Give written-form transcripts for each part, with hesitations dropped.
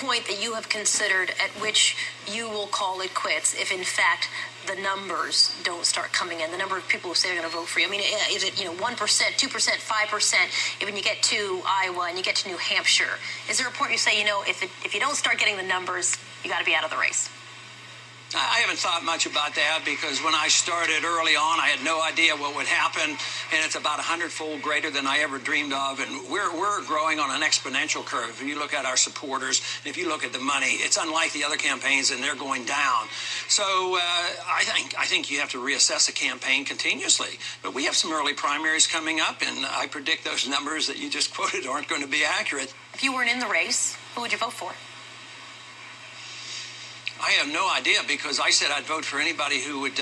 point that you have considered at which you will call it quits if, in fact, the numbers don't start coming in, the number of people who say they're going to vote for you? I mean, is it 1%, 2%, 5%? When you get to Iowa and you get to New Hampshire, is there a point you say, if you don't start getting the numbers, you got to be out of the race? I haven't thought much about that because when I started early on, I had no idea what would happen, and it's about 100-fold greater than I ever dreamed of, and we're growing on an exponential curve. If you look at our supporters, if you look at the money, it's unlike the other campaigns, and they're going down. So I think you have to reassess a campaign continuously. But we have some early primaries coming up, and I predict those numbers that you just quoted aren't going to be accurate. If you weren't in the race, who would you vote for? I have no idea because I said I'd vote for anybody who would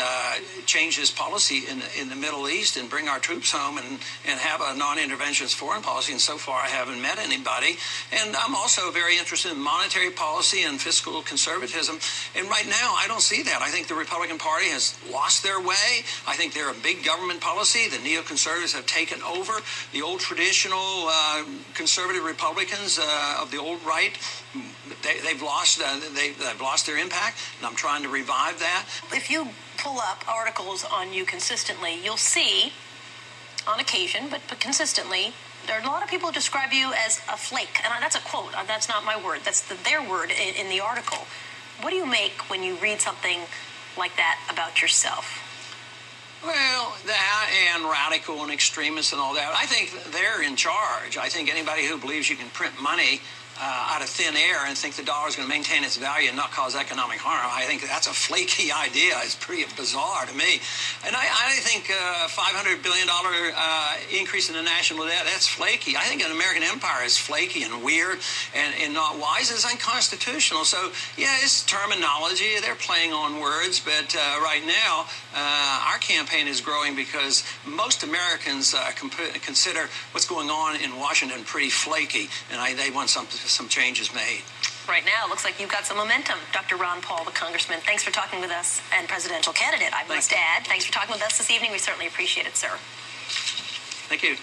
change his policy in the Middle East and bring our troops home and have a non-interventionist foreign policy. And so far, I haven't met anybody. And I'm also very interested in monetary policy and fiscal conservatism. And right now, I don't see that. I think the Republican Party has lost their way. I think they're a big government policy. The neoconservatives have taken over. The old traditional conservative Republicans of the old right, they've lost their impact, and I'm trying to revive that. If you pull up articles on you consistently, you'll see, on occasion, but consistently, there are a lot of people who describe you as a flake. And that's a quote. That's not my word. That's their word in the article. What do you make when you read something like that about yourself? Well, that and radical and extremists and all that. I think they're in charge. I think anybody who believes you can print money out of thin air and think the dollar is going to maintain its value and not cause economic harm, I think that's a flaky idea. It's pretty bizarre to me. And I think $500 billion increase in the national debt, that's flaky. I think an American empire is flaky and weird and not wise. It's unconstitutional. So, yeah, it's terminology. They're playing on words. But right now, our campaign is growing because most Americans consider what's going on in Washington pretty flaky, and they want some changes made. Right now, it looks like you've got some momentum. Dr. Ron Paul, the congressman, thanks for talking with us, and presidential candidate, I must add. Thanks for talking with us this evening. We certainly appreciate it, sir. Thank you.